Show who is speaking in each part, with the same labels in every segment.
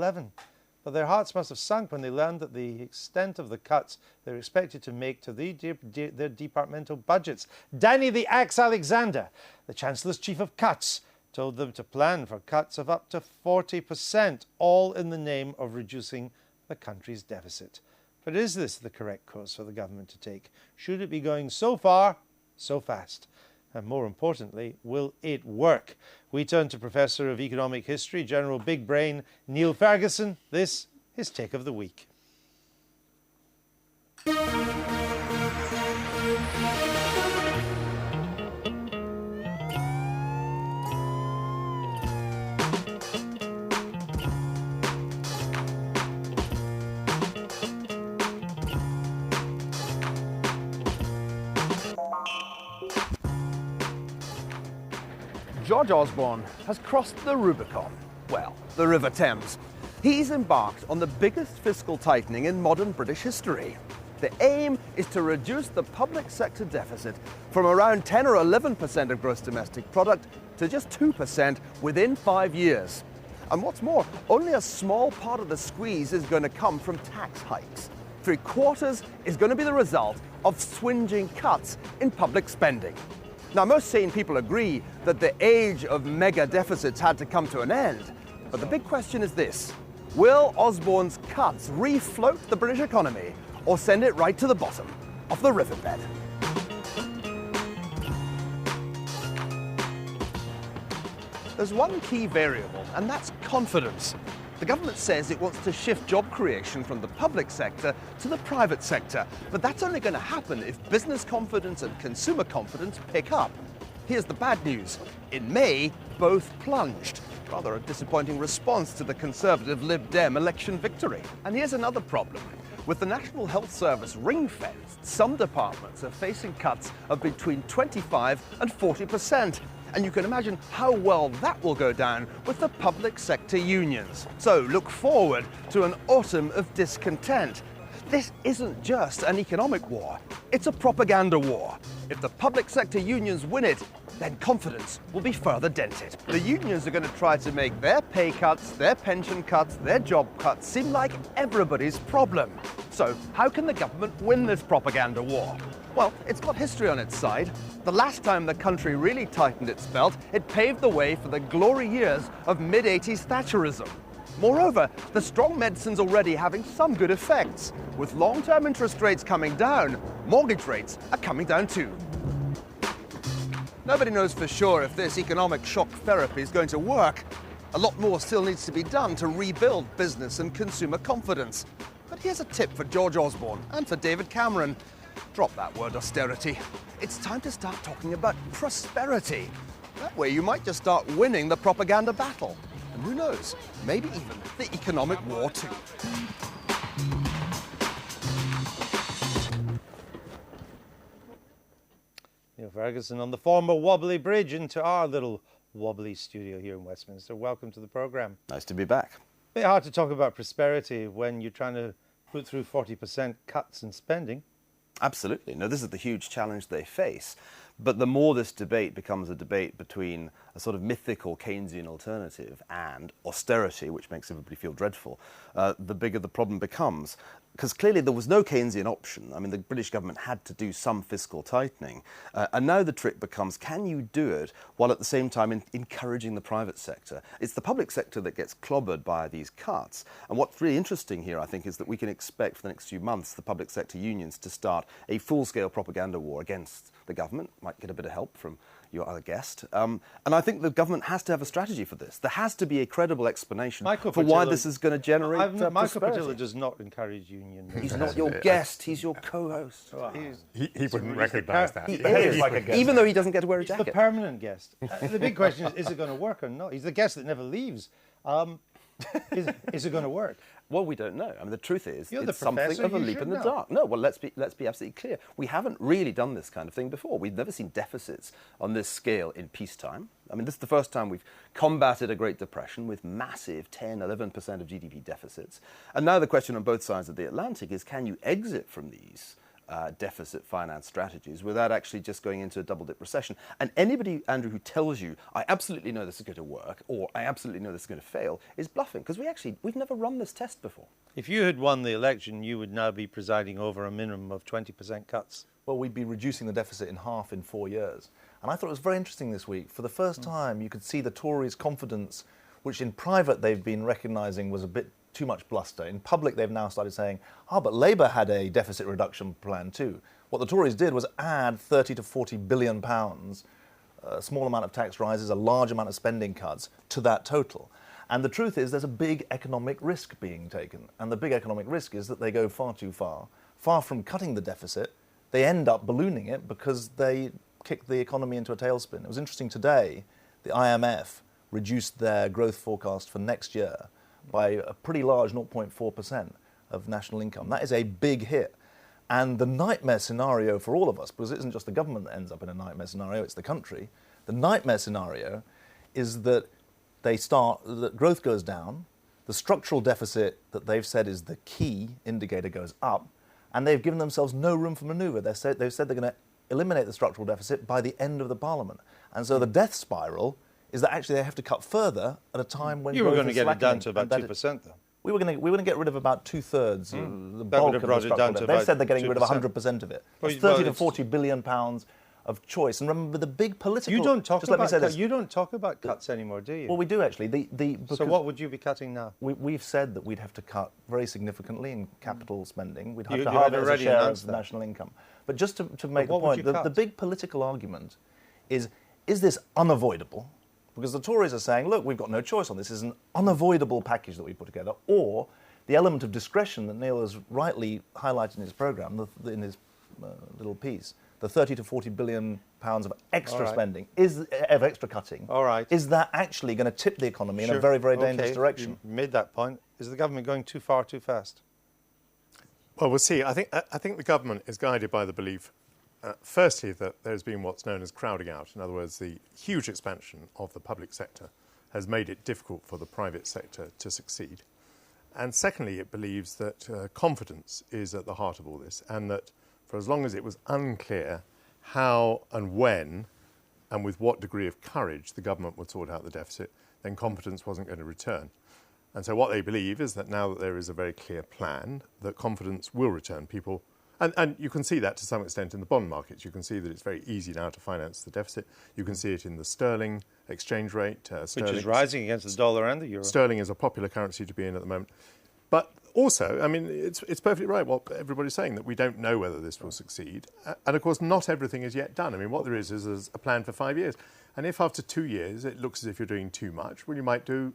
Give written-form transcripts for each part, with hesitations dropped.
Speaker 1: 2011. But their hearts must have sunk when they learned that the extent of the cuts they're expected to make to their departmental budgets. Danny the Axe Alexander, the Chancellor's Chief of Cuts, told them to plan for cuts of up to 40%, all in the name of reducing the country's deficit. But is this the correct course for the government to take? Should it be going so far, so fast? And more importantly, will it work? We turn to Professor of Economic History, General Big Brain, Niall Ferguson. This is Take of the Week.
Speaker 2: George Osborne has crossed the Rubicon, well, the River Thames. He's embarked on the biggest fiscal tightening in modern British history. The aim is to reduce the public sector deficit from around 10 or 11% of gross domestic product to just 2% within 5 years. And what's more, only a small part of the squeeze is going to come from tax hikes. 3/4 is going to be the result of swinging cuts in public spending. Now, most sane people agree that the age of mega deficits had to come to an end. But the big question is this: will Osborne's cuts refloat the British economy or send it right to the bottom of the riverbed? There's one key variable, and that's confidence. The government says it wants to shift job creation from the public sector to the private sector, but that's only going to happen if business confidence and consumer confidence pick up. Here's the bad news. In May, both plunged. Rather a disappointing response to the Conservative Lib Dem election victory. And here's another problem. With the National Health Service ring-fenced, some departments are facing cuts of between 25 and 40%. And you can imagine how well that will go down with the public sector unions. So look forward to an autumn of discontent. This isn't just an economic war, it's a propaganda war. If the public sector unions win it, then confidence will be further dented. The unions are going to try to make their pay cuts, their pension cuts, their job cuts seem like everybody's problem. So how can the government win this propaganda war? Well, it's got history on its side. The last time the country really tightened its belt, it paved the way for the glory years of mid-80s Thatcherism. Moreover, the strong medicine's already having some good effects. With long-term interest rates coming down, mortgage rates are coming down too. Nobody knows for sure if this economic shock therapy is going to work. A lot more still needs to be done to rebuild business and consumer confidence. But here's a tip for George Osborne and for David Cameron. Drop that word austerity. It's time to start talking about prosperity. That way you might just start winning the propaganda battle. And who knows, maybe even the economic war too.
Speaker 1: Niall Ferguson on the former wobbly bridge into our little wobbly studio here in Westminster. Welcome to the programme.
Speaker 3: Nice to be back.
Speaker 1: Bit hard to talk about prosperity when you're trying to put through 40% cuts in spending.
Speaker 3: Absolutely. No, this is the huge challenge they face. But the more this debate becomes a debate between a sort of mythical Keynesian alternative and austerity, which makes everybody feel dreadful, the bigger the problem becomes. Because clearly there was no Keynesian option. I mean, the British government had to do some fiscal tightening. And now the trick becomes, can you do it while at the same time encouraging the private sector? It's the public sector that gets clobbered by these cuts. And what's really interesting here, I think, is that we can expect for the next few months the public sector unions to start a full-scale propaganda war against the government. Might get a bit of help from your other guest. And I think the government has to have a strategy for this. There has to be a credible explanation for why this is going to generate
Speaker 1: Michael
Speaker 3: prosperity.
Speaker 1: Patilla does not encourage union.
Speaker 3: He's not your guest, he's your co-host.
Speaker 1: Well,
Speaker 4: He wouldn't recognise that.
Speaker 3: He is,
Speaker 4: like a guest.
Speaker 3: even though he doesn't get to wear a
Speaker 1: He's the
Speaker 3: jacket.
Speaker 1: permanent guest. The big question is it going to work or not? He's the guest that never leaves. Is it going to work?
Speaker 3: Well, we don't know. I mean, the truth is,
Speaker 1: You're the
Speaker 3: it's something
Speaker 1: professor,
Speaker 3: of a
Speaker 1: you
Speaker 3: leap
Speaker 1: should
Speaker 3: in the
Speaker 1: know.
Speaker 3: dark. No, well, let's be absolutely clear. We haven't really done this kind of thing before. We've never seen deficits on this scale in peacetime. I mean, this is the first time we've combated a Great Depression with massive 10, 11% of GDP deficits. And now the question on both sides of the Atlantic is, can you exit from these deficit finance strategies without actually just going into a double-dip recession. And anybody, Andrew, who tells you, I absolutely know this is going to work, or I absolutely know this is going to fail, is bluffing, because we've never run this test before.
Speaker 1: If you had won the election, you would now be presiding over a minimum of 20% cuts.
Speaker 5: Well, we'd be reducing the deficit in half in 4 years. And I thought it was very interesting this week. For the first time, you could see the Tories' confidence, which in private they've been recognising was a bit too much bluster. In public, they've now started saying, but Labour had a deficit reduction plan too. What the Tories did was add 30 to 40 billion pounds, a small amount of tax rises, a large amount of spending cuts to that total. And the truth is there's a big economic risk being taken. And the big economic risk is that they go far too far. Far from cutting the deficit, they end up ballooning it because they kick the economy into a tailspin. It was interesting today, the IMF reduced their growth forecast for next year by a pretty large 0.4% of national income. That is a big hit. And the nightmare scenario for all of us, because it isn't just the government that ends up in a nightmare scenario, it's the country. The nightmare scenario is that that growth goes down, the structural deficit that they've said is the key indicator goes up, and they've given themselves no room for manoeuvre. They've said they're going to eliminate the structural deficit by the end of the Parliament. And so the death spiral is that actually they have to cut further at a time when
Speaker 1: you were going to get it down to about 2%, though.
Speaker 5: We were going to get rid of about 2/3, the
Speaker 1: That
Speaker 5: bulk
Speaker 1: would have
Speaker 5: of
Speaker 1: brought
Speaker 5: the
Speaker 1: it down
Speaker 5: structural
Speaker 1: to
Speaker 5: debt. They've
Speaker 1: about
Speaker 5: said they're getting rid of
Speaker 1: 2%.
Speaker 5: 100% of it.
Speaker 1: Well,
Speaker 5: It's 30 to
Speaker 1: it's-
Speaker 5: 40 billion pounds of choice. And remember the big political...
Speaker 1: You don't talk
Speaker 5: just let me
Speaker 1: about
Speaker 5: say this.
Speaker 1: you don't talk about cuts anymore, do you?
Speaker 5: Well, we do actually.
Speaker 1: So what would you be cutting now?
Speaker 5: We've said that we'd have to cut very significantly in capital spending. We'd have
Speaker 1: You
Speaker 5: to
Speaker 1: had
Speaker 5: halve it as a
Speaker 1: already
Speaker 5: share
Speaker 1: announced
Speaker 5: of
Speaker 1: that.
Speaker 5: national income. But just to make the
Speaker 1: what would
Speaker 5: point,
Speaker 1: you
Speaker 5: the
Speaker 1: cut?
Speaker 5: big political argument is this unavoidable? Because the Tories are saying, look, we've got no choice on this. This is an unavoidable package that we put together. Or the element of discretion that Niall has rightly highlighted in his programme, in his little piece, the 30 to 40 billion pounds of extra spending, of extra cutting, is that actually going to tip the economy in a very, very dangerous direction?
Speaker 1: You made that point. Is the government going too far, too fast?
Speaker 4: Well, we'll see. I think the government is guided by the belief, firstly, that there's been what's known as crowding out. In other words, the huge expansion of the public sector has made it difficult for the private sector to succeed. And secondly, it believes that confidence is at the heart of all this, and that for as long as it was unclear how and when and with what degree of courage the government would sort out the deficit, then confidence wasn't going to return. And so what they believe is that now that there is a very clear plan, that confidence will return. People, and you can see that to some extent in the bond markets. You can see that it's very easy now to finance the deficit. You can see it in the sterling exchange rate.
Speaker 1: Which is rising against the dollar and the euro.
Speaker 4: Sterling is a popular currency to be in at the moment. But also, I mean, it's perfectly right what everybody's saying, that we don't know whether this will succeed. And of course, not everything is yet done. I mean, what there is a plan for 5 years. And if after 2 years it looks as if you're doing too much, well, you might do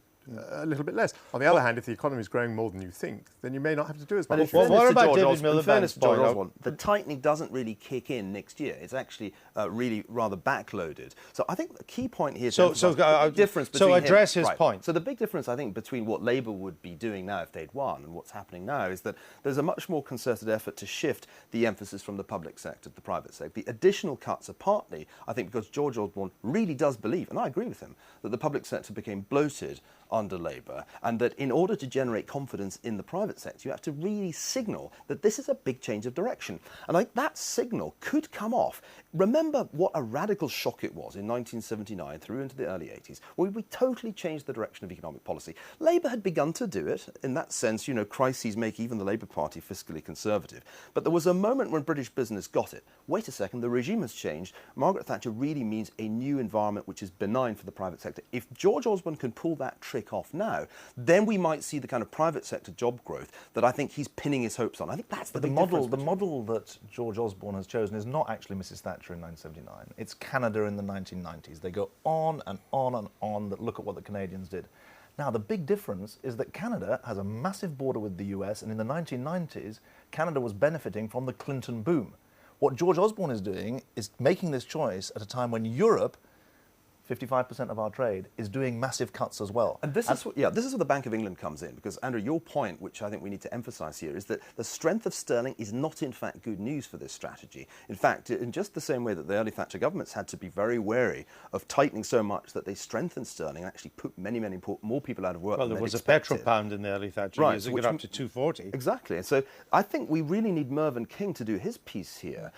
Speaker 4: a little bit less. On the other hand, if the economy is growing more than you think, then you may not have to do as much.
Speaker 1: Well, what about David
Speaker 3: In fairness to George
Speaker 1: Miliband's
Speaker 3: Osborne, the tightening doesn't really kick in next year. It's actually really rather backloaded. So I think the key point here is the difference between
Speaker 1: address his point.
Speaker 3: So the big difference, I think, between what Labour would be doing now if they'd won and what's happening now is that there's a much more concerted effort to shift the emphasis from the public sector to the private sector. The additional cuts are partly, I think, because George Osborne really does believe, and I agree with him, that the public sector became bloated under Labour, and that in order to generate confidence in the private sector, you have to really signal that this is a big change of direction. And I think that signal could come off. Remember what a radical shock it was in 1979 through into the early 80s, where we totally changed the direction of economic policy. Labour had begun to do it. In that sense, you know, crises make even the Labour Party fiscally conservative. But there was a moment when British business got it. Wait a second, the regime has changed. Margaret Thatcher really means a new environment which is benign for the private sector. If George Osborne can pull that trick off now, then we might see the kind of private sector job growth that I think he's pinning his hopes on. I think that's the big difference.
Speaker 5: The model that George Osborne has chosen is not actually Mrs. Thatcher in 1979. It's Canada in the 1990s. They go on and on and on that look at what the Canadians did. Now, the big difference is that Canada has a massive border with the US, and in the 1990s, Canada was benefiting from the Clinton boom. What George Osborne is doing is making this choice at a time when Europe, 55% of our trade, is doing massive cuts as well.
Speaker 3: And this is where the Bank of England comes in, because, Andrew, your point, which I think we need to emphasise here, is that the strength of sterling is not, in fact, good news for this strategy. In fact, in just the same way that the early Thatcher governments had to be very wary of tightening so much that they strengthened sterling and actually put many more people out of work.
Speaker 1: Well, there was a petrol pound in the early Thatcher years. It got up to 240.
Speaker 3: Exactly. And so I think we really need Mervyn King to do his piece here.